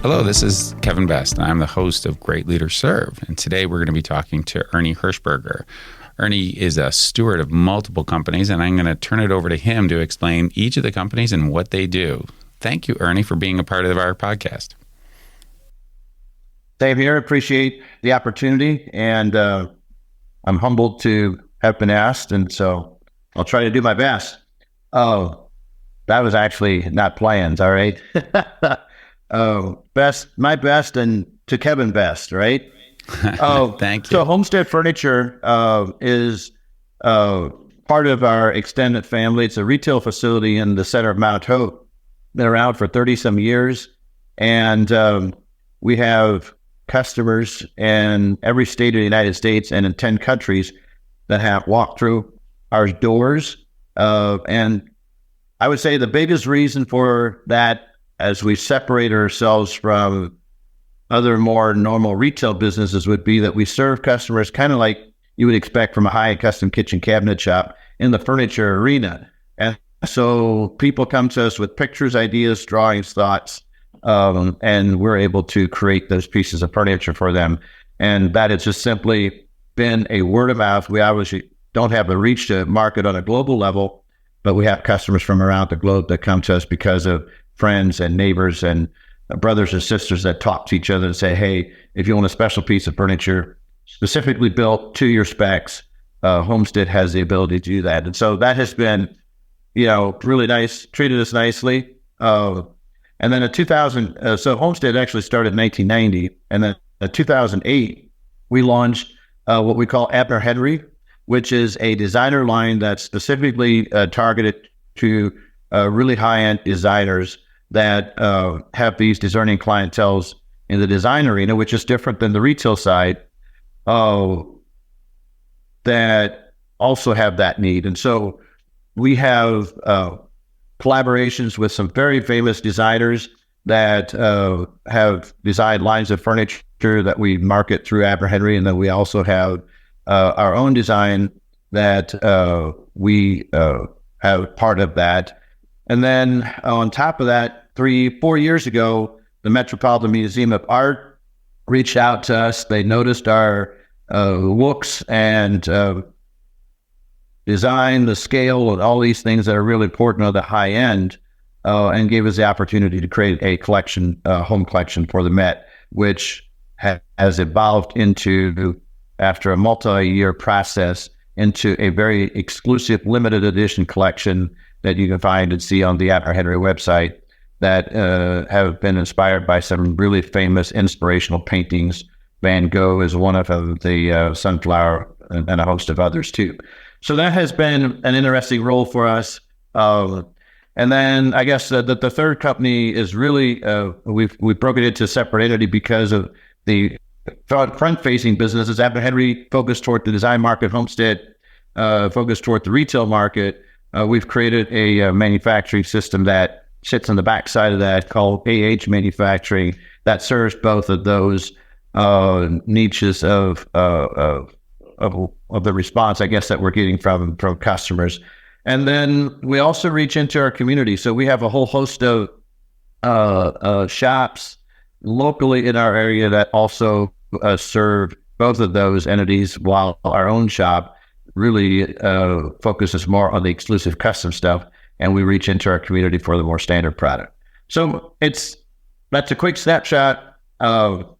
Hello, this is Kevin Best, and I'm the host of Great Leaders Serve. And today we're going to be talking to Ernie Hershberger. Ernie is a steward of multiple companies, and I'm going to turn it over to him to explain each of the companies and what they do. Thank you, Ernie, for being a part of our podcast. Same here. Appreciate the opportunity, and I'm humbled to have been asked, and so I'll try to do my best. Oh, that was actually not planned, all right? My best, and to Kevin Best, right? Thank you. So Homestead Furniture is part of our extended family. It's a retail facility in the center of Mount Hope. Been around for 30-some years, and we have customers in every state of the United States and in 10 countries that have walked through our doors. And I would say the biggest reason for that, as we separate ourselves from other more normal retail businesses, would be that we serve customers kind of like you would expect from a high-end custom kitchen cabinet shop in the furniture arena. And so people come to us with pictures, ideas, drawings, thoughts, and we're able to create those pieces of furniture for them. And that has just simply been a word of mouth. We obviously don't have the reach to market on a global level, but we have customers from around the globe that come to us because of friends and neighbors and brothers and sisters that talk to each other and say, hey, if you want a special piece of furniture specifically built to your specs, Homestead has the ability to do that. And so that has been, really nice, treated us nicely. And then in 2000, so Homestead actually started in 1990. And then in 2008, we launched what we call Abner Henry, which is a designer line that's specifically targeted to really high-end designers that have these discerning clienteles in the design arena, which is different than the retail side, that also have that need. And so we have collaborations with some very famous designers that have designed lines of furniture that we market through Abner Henry, and then we also have our own design that we have part of that. And then on top of that, 3-4 years ago, the Metropolitan Museum of Art reached out to us. They noticed our looks and design, the scale, and all these things that are really important on the high end, and gave us the opportunity to create a collection, home collection for the Met, which has evolved into, after a multi-year process, into a very exclusive limited edition collection that you can find and see on the Abner Henry website that have been inspired by some really famous inspirational paintings. Van Gogh is one of the Sunflower, and a host of others too. So that has been an interesting role for us. And then I guess the third company is really, we've broken it into a separate entity because of the front-facing businesses. Abner Henry focused toward the design market, Homestead focused toward the retail market. We've created a manufacturing system that sits on the backside of that called AH Manufacturing that serves both of those niches of the response, I guess, that we're getting from customers. And then we also reach into our community. So we have a whole host of shops locally in our area that also serve both of those entities, while our own shop really focuses more on the exclusive custom stuff, and we reach into our community for the more standard product. So that's a quick snapshot of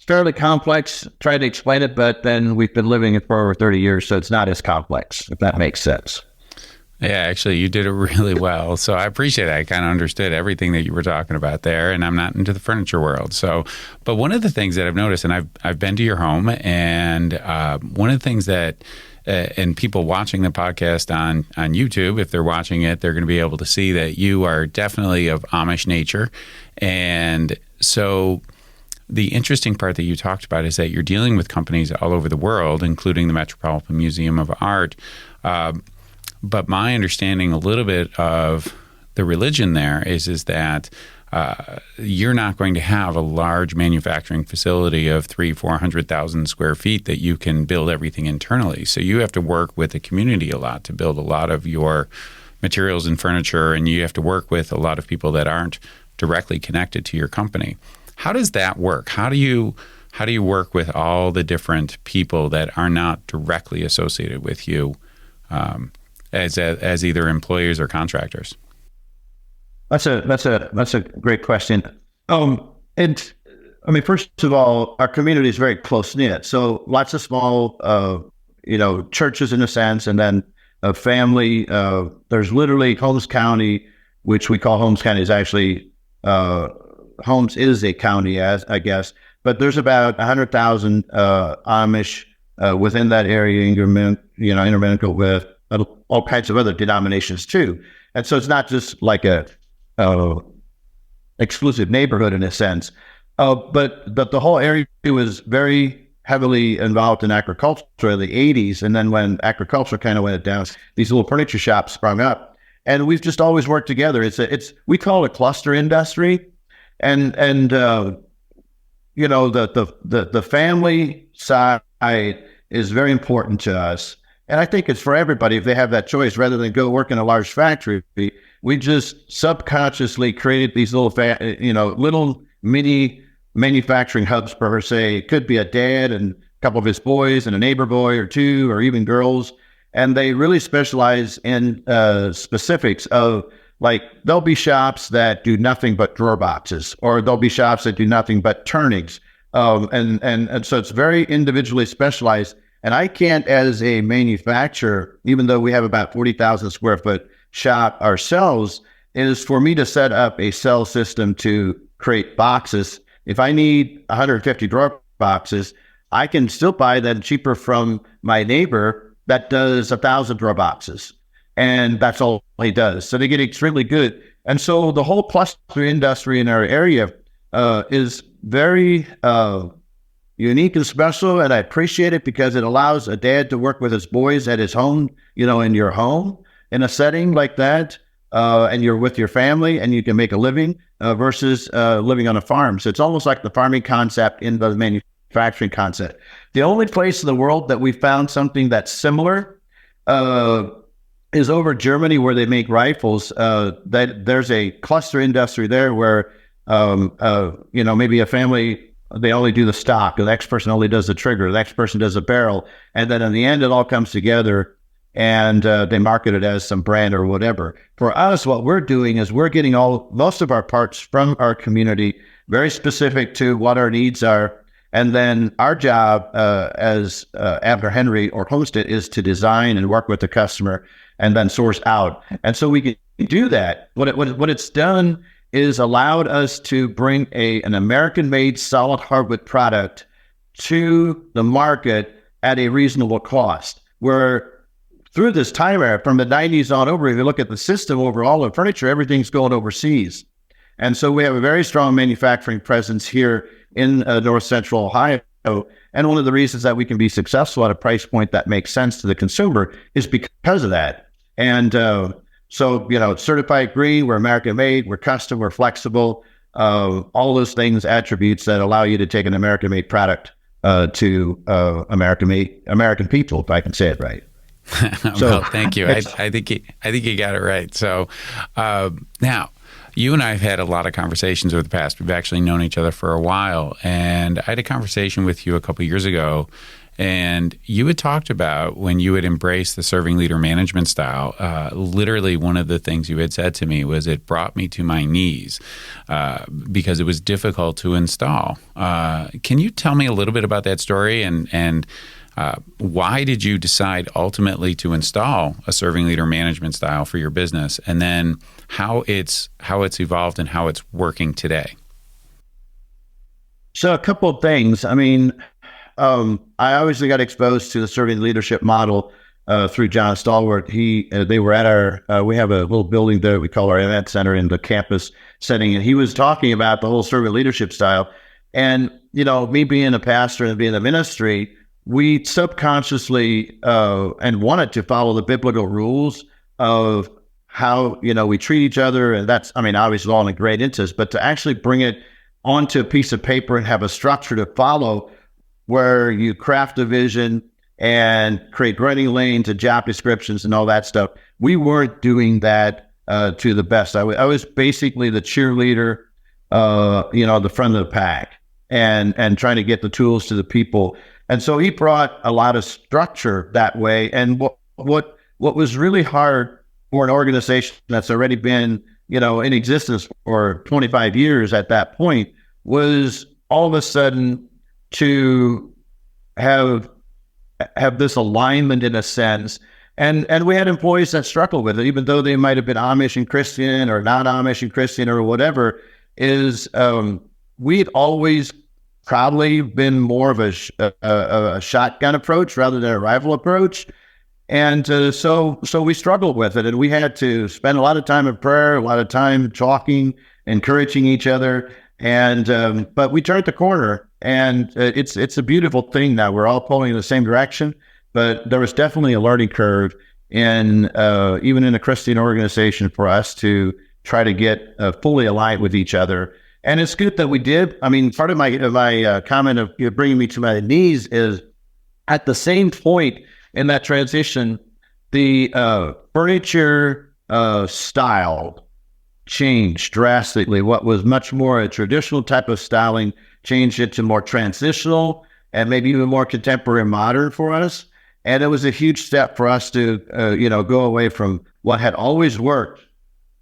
fairly complex, try to explain it, but then we've been living it for over 30 years, so it's not as complex, if that makes sense. Yeah, actually, you did it really well. So I appreciate it. I kind of understood everything that you were talking about there, and I'm not into the furniture world. So, but one of the things that I've noticed, and I've been to your home, and one of the things that, and people watching the podcast on YouTube, if they're watching it, they're going to be able to see that you are definitely of Amish nature. And so the interesting part that you talked about is that you're dealing with companies all over the world, including the Metropolitan Museum of Art. But my understanding a little bit of the religion there is that you're not going to have a large manufacturing facility of 300,000-400,000 square feet that you can build everything internally. So you have to work with the community a lot to build a lot of your materials and furniture, and you have to work with a lot of people that aren't directly connected to your company. How does that work? How do you work with all the different people that are not directly associated with you as either employees or contractors? That's a great question. First of all, our community is very close knit. So lots of small, churches in a sense, and then a family. There's literally Holmes County, which we call Holmes County, is actually Holmes is a county, as I guess. But there's about 100,000 Amish within that area, intermingled with all kinds of other denominations too. And so it's not just like a exclusive neighborhood in a sense. But the whole area was very heavily involved in agriculture in the 80s. And then when agriculture kind of went down, these little furniture shops sprung up. And we've just always worked together. We call it a cluster industry. And the family side is very important to us. And I think it's for everybody if they have that choice rather than go work in a large factory. We just subconsciously created these little mini manufacturing hubs per se. It could be a dad and a couple of his boys and a neighbor boy or two or even girls. And they really specialize in specifics of, like, there'll be shops that do nothing but drawer boxes, or there'll be shops that do nothing but turnings. And so it's very individually specialized. And I can't, as a manufacturer, even though we have about 40,000 square foot shop ourselves, is for me to set up a cell system to create boxes. If I need 150 drawer boxes, I can still buy them cheaper from my neighbor that does 1,000 drawer boxes. And that's all he does. So they get extremely good. And so the whole cluster industry in our area is very unique and special. And I appreciate it because it allows a dad to work with his boys at his home, in your home, in a setting like that. And you're with your family and you can make a living versus living on a farm. So it's almost like the farming concept in the manufacturing concept. The only place in the world that we found something that's similar is over Germany, where they make rifles. That there's a cluster industry there where, maybe a family, they only do the stock. The next person only does the trigger. The next person does a barrel. And then in the end, it all comes together and they market it as some brand or whatever. For us, what we're doing is we're getting most of our parts from our community, very specific to what our needs are. And then our job as Abner Henry or Homestead is to design and work with the customer and then source out. And so we can do that. What it's done is allowed us to bring an American-made solid hardwood product to the market at a reasonable cost. Where through this time era, from the 90s on over, if you look at the system overall of furniture, everything's going overseas. And so we have a very strong manufacturing presence here in North Central Ohio. And one of the reasons that we can be successful at a price point that makes sense to the consumer is because of that. And it's certified green, we're American made, we're custom, we're flexible, all those things, attributes that allow you to take an American made product to American people, if I can say it right. Well, thank you. I think you got it right. So now, you and I have had a lot of conversations over the past. We've actually known each other for a while. And I had a conversation with you a couple of years ago. And you had talked about when you had embraced the serving leader management style, literally one of the things you had said to me was it brought me to my knees because it was difficult to install. Can you tell me a little bit about that story and why did you decide ultimately to install a serving leader management style for your business, and then how it's evolved and how it's working today? So a couple of things. I obviously got exposed to the serving leadership model through John Stahl-Wert. They were at we have a little building there we call our event center in the campus setting, and he was talking about the whole servant leadership style. And me being a pastor and being in the ministry, we subconsciously and wanted to follow the biblical rules of how we treat each other, and that's obviously all in great interest, but to actually bring it onto a piece of paper and have a structure to follow, where you craft a vision and create running lanes and job descriptions and all that stuff. We weren't doing that to the best. I was basically the cheerleader the front of the pack and trying to get the tools to the people. And so he brought a lot of structure that way. And what was really hard for an organization that's already been, in existence for 25 years at that point was all of a sudden to have this alignment in a sense. And we had employees that struggled with it, even though they might have been Amish and Christian or not Amish and Christian or whatever, we'd always probably been more of a shotgun approach rather than a rifle approach. And so we struggled with it, and we had to spend a lot of time in prayer, a lot of time talking, encouraging each other. And but we turned the corner, and it's a beautiful thing now. We're all pulling in the same direction, but there was definitely a learning curve in even in a Christian organization for us to try to get fully aligned with each other. And it's good that we did. I mean, part of my comment of bringing me to my knees is at the same point in that transition, the furniture style changed drastically. What was much more a traditional type of styling changed into more transitional and maybe even more contemporary and modern for us. And it was a huge step for us to, go away from what had always worked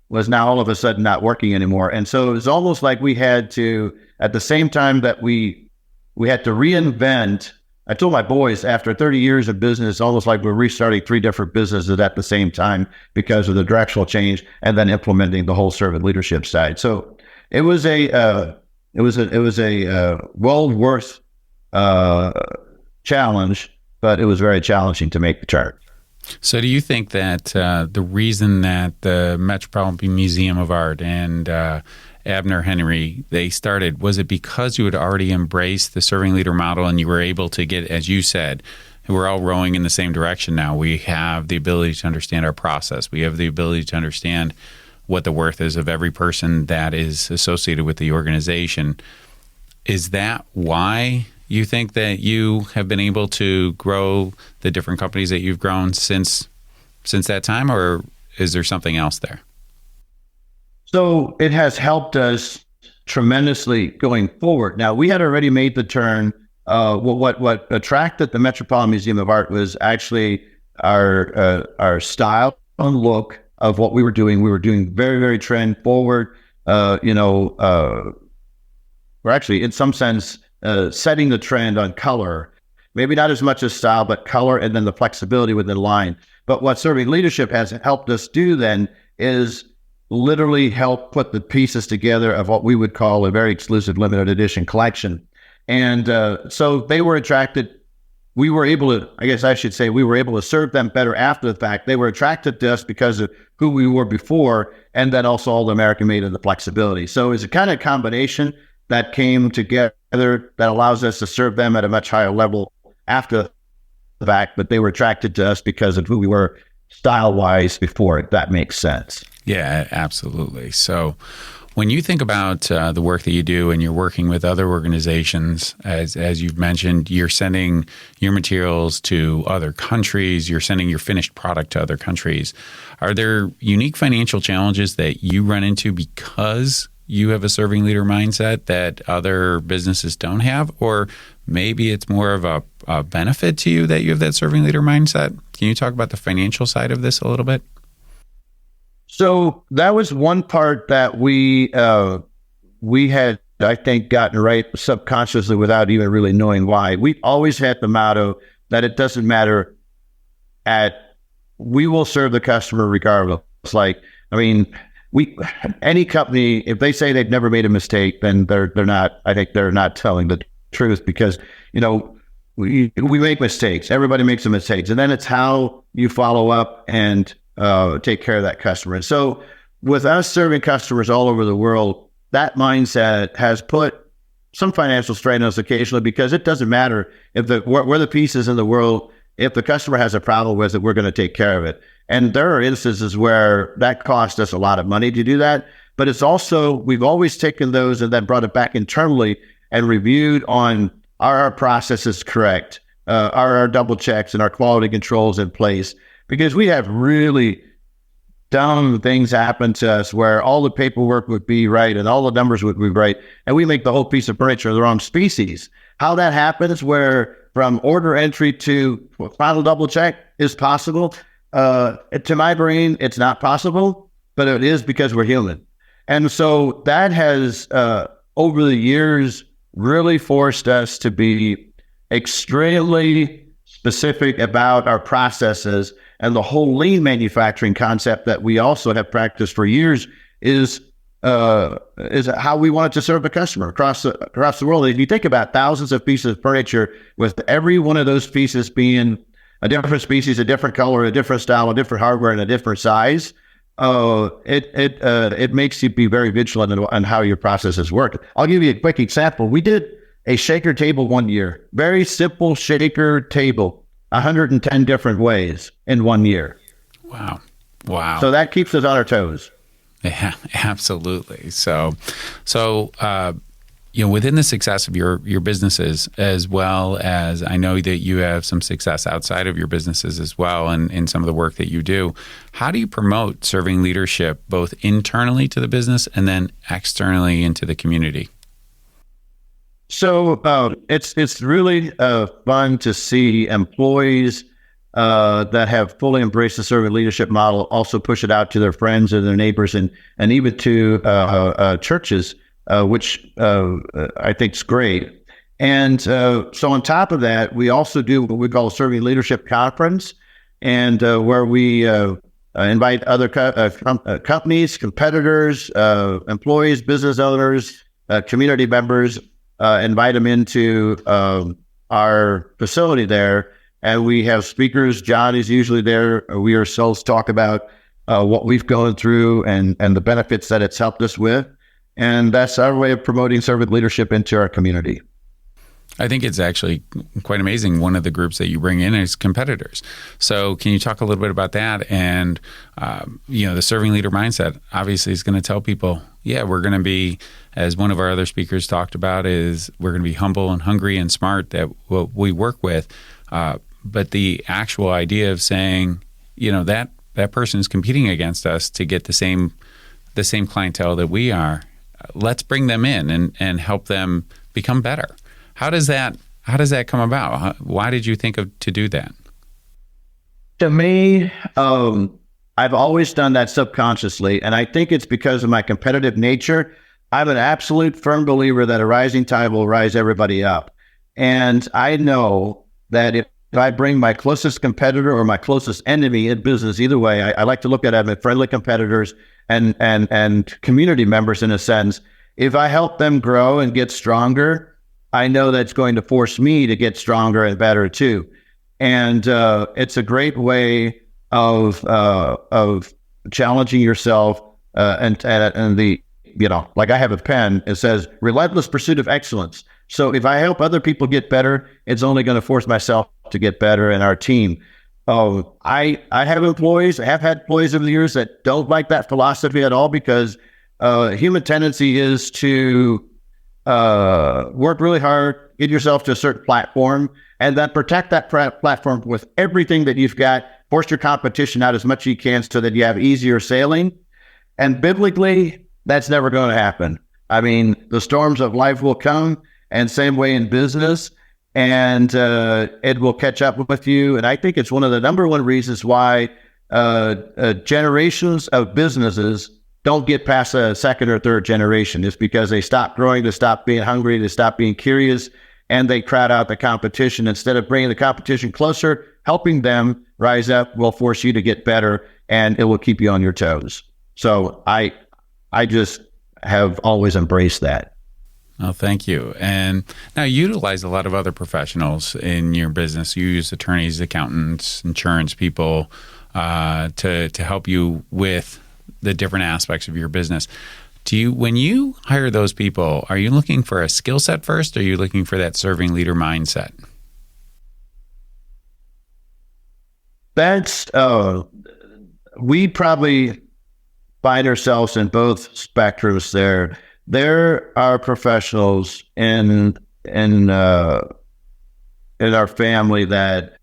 was now all of a sudden not working anymore. And so it was almost like we had to, at the same time that we had to reinvent. I told my boys after 30 years of business, almost like we're restarting 3 different businesses at the same time because of the directional change and then implementing the whole servant leadership side. So it was a well worth challenge, but it was very challenging to make the turn. So do you think that the reason that the Metropolitan Museum of Art and Abner Henry, they started, was it because you had already embraced the serving leader model and you were able to get, as you said, we're all rowing in the same direction now. We have the ability to understand our process. We have the ability to understand what the worth is of every person that is associated with the organization. Is that why you think that you have been able to grow the different companies that you've grown since that time, or is there something else there? So it has helped us tremendously going forward. Now, we had already made the turn. What attracted the Metropolitan Museum of Art was actually our style and look of what we were doing. We were doing very, very trend forward. We're actually, in some sense, setting the trend on color. Maybe not as much as style, but color and then the flexibility within line. But what serving leadership has helped us do then is literally help put the pieces together of what we would call a very exclusive limited edition collection. And so they were attracted. We were able to, I guess I should say, we were able to serve them better after the fact. They were attracted to us because of who we were before, and then also all the American made and the flexibility. So it's a kind of combination that came together that allows us to serve them at a much higher level after the fact, but they were attracted to us because of who we were style-wise before, if that makes sense. Yeah, absolutely. So when you think about the work that you do and you're working with other organizations, as you've mentioned, you're sending your materials to other countries, you're sending your finished product to other countries. Are there unique financial challenges that you run into because you have a serving leader mindset that other businesses don't have? Or maybe it's more of a benefit to you that you have that serving leader mindset? Can you talk about the financial side of this a little bit? So that was one part that we had, I think, gotten right subconsciously without even really knowing why. We always had the motto that it doesn't matter we will serve the customer regardless. Like, I mean, any company, if they say they've never made a mistake, then they're not, I think they're not telling the truth, because, we make mistakes. Everybody makes some mistakes. And then it's how you follow up and take care of that customer. And so with us serving customers all over the world, that mindset has put some financial strain on us occasionally, because it doesn't matter if we're the pieces in the world. If the customer has a problem with it, we're going to take care of it. And there are instances where that cost us a lot of money to do that. But it's also, we've always taken those and then brought it back internally and reviewed on, are our processes correct? Are our double checks and our quality controls in place? Because we have really dumb things happen to us where all the paperwork would be right and all the numbers would be right, and we make the whole piece of furniture the wrong species. How that happens, where from order entry to final double check is possible, to my brain, it's not possible, but it is because we're human. And so that has, over the years, really forced us to be extremely specific about our processes. And the whole lean manufacturing concept that we also have practiced for years is how we want to serve the customer across the world. If you think about thousands of pieces of furniture, with every one of those pieces being a different species, a different color, a different style, a different hardware, and a different size, it makes you be very vigilant on how your processes work. I'll give you a quick example. We did a shaker table one year, very simple shaker table, 110 different ways in 1 year. Wow. So that keeps us on our toes. Yeah, absolutely. So, within the success of your businesses, as well as I know that you have some success outside of your businesses as well, and in some of the work that you do, how do you promote serving leadership both internally to the business and then externally into the community? So it's really fun to see employees that have fully embraced the servant leadership model also push it out to their friends and their neighbors, and even to churches, which I think is great. And so on top of that, we also do what we call a Serving Leadership Conference, and where we invite other companies, competitors, employees, business owners, community members, invite them into our facility there. And we have speakers. John is usually there. We ourselves talk about what we've gone through and the benefits that it's helped us with. And that's our way of promoting servant leadership into our community. I think it's actually quite amazing. One of the groups that you bring in is competitors. So can you talk a little bit about that? And, the serving leader mindset obviously is going to tell people, yeah, we're going to be, as one of our other speakers talked about, is we're going to be humble and hungry and smart that what we work with. But the actual idea of saying, that person is competing against us to get the same clientele that we are, let's bring them in and help them become better. How does that come about? Why did you think to do that? To me, I've always done that subconsciously, and I think it's because of my competitive nature. I'm an absolute firm believer that a rising tide will rise everybody up. And I know that if I bring my closest competitor or my closest enemy in business, either way, I like to look at them as friendly competitors and community members in a sense. If I help them grow and get stronger, I know that's going to force me to get stronger and better too. And it's a great way of challenging yourself. And the, like I have a pen, it says relentless pursuit of excellence. So if I help other people get better, it's only going to force myself to get better and our team. I have employees, I have had employees over the years that don't like that philosophy at all, because human tendency is to work really hard, get yourself to a certain platform, and then protect that platform with everything that you've got. Force your competition out as much as you can so that you have easier sailing. And biblically, that's never going to happen. I mean, the storms of life will come, and same way in business, and it will catch up with you. And I think it's one of the number one reasons why generations of businesses don't get past a second or third generation. It's because they stop growing, they stop being hungry, they stop being curious, and they crowd out the competition. Instead of bringing the competition closer, helping them rise up will force you to get better, and it will keep you on your toes. So I just have always embraced that. Oh, thank you. And now you utilize a lot of other professionals in your business. You use attorneys, accountants, insurance people to help you with the different aspects of your business. When you hire those people, are you looking for a skill set first, or are you looking for that serving leader mindset? That's we probably find ourselves in both spectrums there. There are professionals in our family that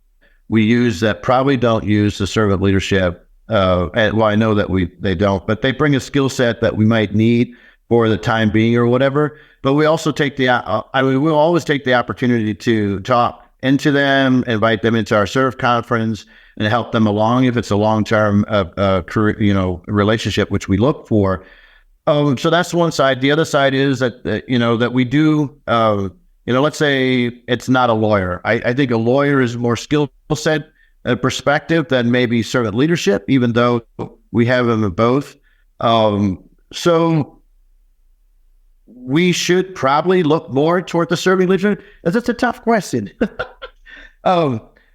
we use that probably don't use the servant leadership and well, I know that they don't, but they bring a skill set that we might need for the time being or whatever. But we also take we'll always take the opportunity to talk into them, invite them into our serve conference, and help them along if it's a long-term career, relationship, which we look for. So that's one side. The other side is that we do. Let's say it's not a lawyer. I think a lawyer is more skill set perspective than maybe servant leadership, even though we have them in both. So we should probably look more toward the serving leadership. That's a tough question.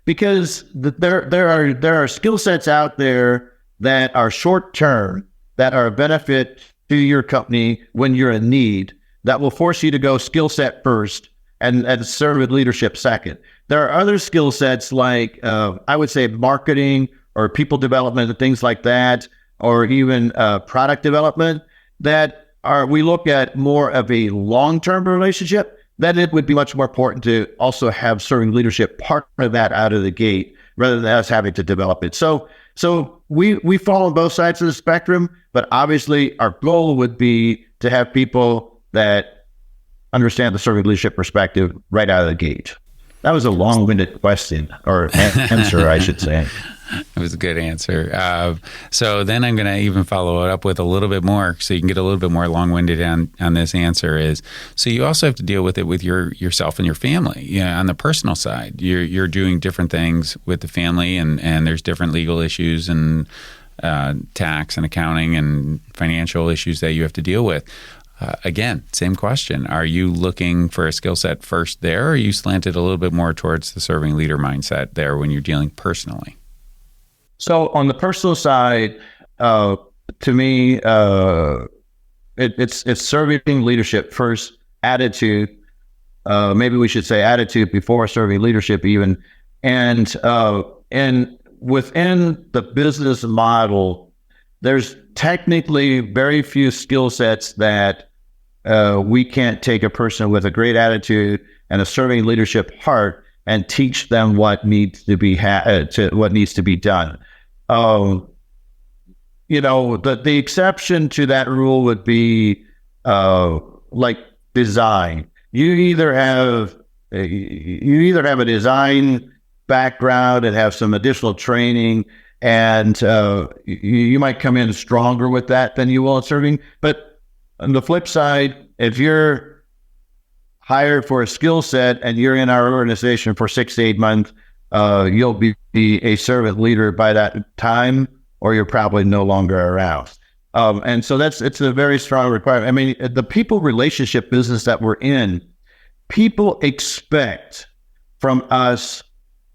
Because there are skill sets out there that are short term, that are a benefit to your company when you're in need, that will force you to go skill set first and servant leadership second. There are other skill sets like I would say marketing or people development and things like that, or even product development that we look at more of a long-term relationship. Then it would be much more important to also have serving leadership part of that out of the gate rather than us having to develop it. So we fall on both sides of the spectrum, but obviously our goal would be to have people that understand the serving leadership perspective right out of the gate. That was a long-winded question, or answer, I should say. It was a good answer. So then I'm going to even follow it up with a little bit more, so you can get a little bit more long-winded on this answer. Is so you also have to deal with it with yourself and your family. Yeah, on the personal side, you're doing different things with the family, and there's different legal issues and tax and accounting and financial issues that you have to deal with. Again, same question. Are you looking for a skill set first there, or are you slanted a little bit more towards the serving leader mindset there when you're dealing personally? So on the personal side, to me, it's serving leadership first, attitude. Maybe we should say attitude before serving leadership even. And within the business model, there's technically very few skill sets that we can't take a person with a great attitude and a serving leadership heart and teach them what needs to be what needs to be done. The exception to that rule would be like design. You either have a design background and have some additional training, and you might come in stronger with that than you will in serving. But on the flip side, if you're hired for a skill set and you're in our organization for 6 to 8 months, you'll be a servant leader by that time, or you're probably no longer around. And so it's a very strong requirement. I mean, the people relationship business that we're in, people expect from us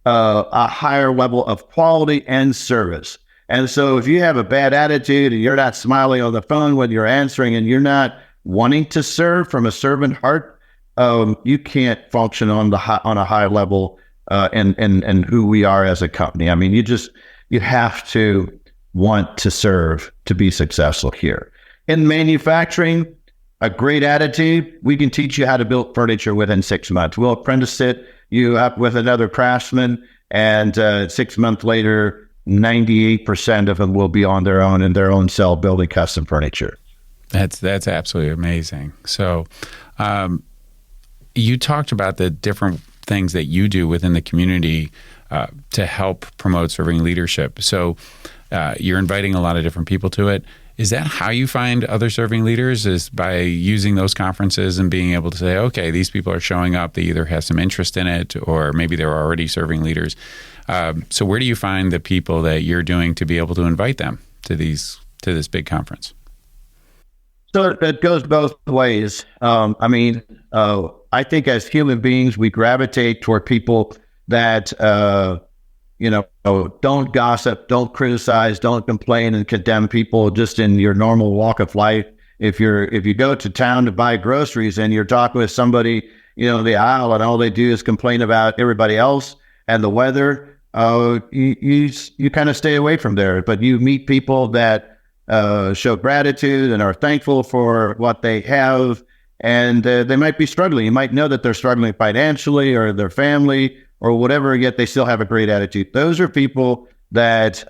a higher level of quality and service. And so if you have a bad attitude and you're not smiling on the phone when you're answering and you're not wanting to serve from a servant heart, you can't function on a high level and who we are as a company. I mean, you have to want to serve to be successful here. In manufacturing, a great attitude, we can teach you how to build furniture within 6 months. We'll apprentice you up with another craftsman, and 6 months later, 98% of them will be on their own in their own cell building custom furniture. That's absolutely amazing. So you talked about the different things that you do within the community to help promote serving leadership. So you're inviting a lot of different people to it. Is that how you find other serving leaders, is by using those conferences and being able to say, okay, these people are showing up, they either have some interest in it or maybe they're already serving leaders. So where do you find the people that you're doing to be able to invite them to this big conference? So it goes both ways. I think as human beings, we gravitate toward people that, don't gossip, don't criticize, don't complain and condemn people just in your normal walk of life. If you go to town to buy groceries and you're talking with somebody, in the aisle, and all they do is complain about everybody else and the weather, you kind of stay away from there. But you meet people that show gratitude and are thankful for what they have, and they might be struggling. You might know that they're struggling financially or their family or whatever, yet they still have a great attitude. Those are people that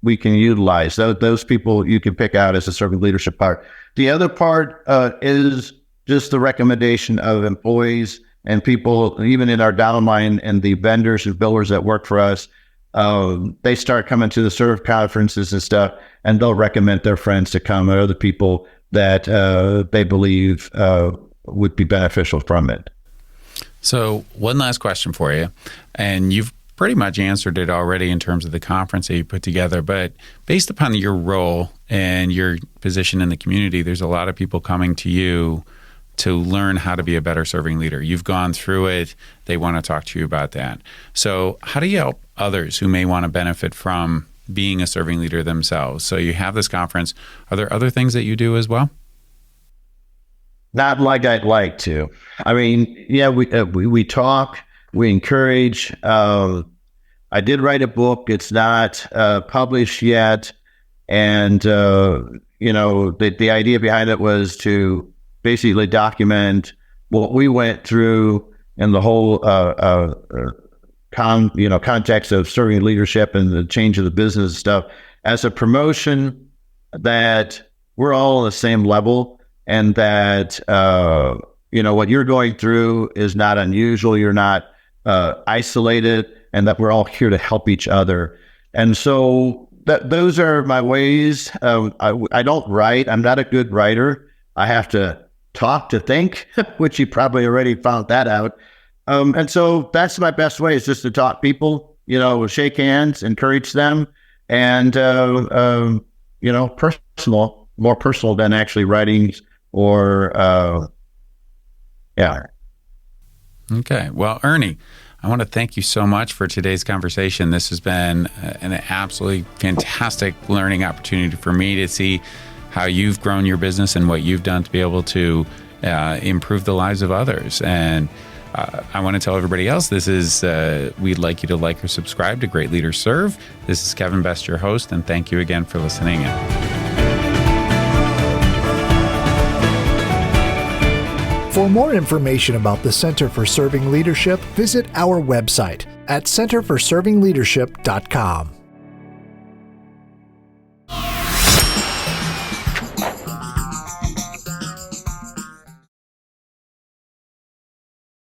we can utilize. Those people you can pick out as a servant leadership part. The other part is just the recommendation of employees and people, even in our downline and the vendors and billers that work for us. They start coming to the serve conferences and stuff, and they'll recommend their friends to come or other people that they believe would be beneficial from it. So one last question for you, and you've pretty much answered it already in terms of the conference that you put together, but based upon your role and your position in the community, there's a lot of people coming to you to learn how to be a better serving leader. You've gone through it. They want to talk to you about that. So how do you help others who may want to benefit from being a serving leader themselves? So you have this conference. Are there other things that you do as well? Not like I'd like to. I mean, yeah, we talk, we encourage. I did write a book. It's not published yet. And, the idea behind it was to basically document what we went through in the whole context of serving leadership and the change of the business and stuff as a promotion that we're all on the same level, and that, what you're going through is not unusual. You're not isolated, and that we're all here to help each other. And so those are my ways. I don't write. I'm not a good writer. I have to talk to think, which you probably already found that out. And so that's my best way, is just to talk people, shake hands, encourage them, and, more personal than actually writing or, yeah. Okay. Well, Ernie, I want to thank you so much for today's conversation. This has been an absolutely fantastic learning opportunity for me to see how you've grown your business and what you've done to be able to improve the lives of others. And I want to tell everybody else, this is, we'd like you to like or subscribe to Great Leaders Serve. This is Kevin Best, your host, and thank you again for listening in. For more information about the Center for Serving Leadership, visit our website at centerforservingleadership.com.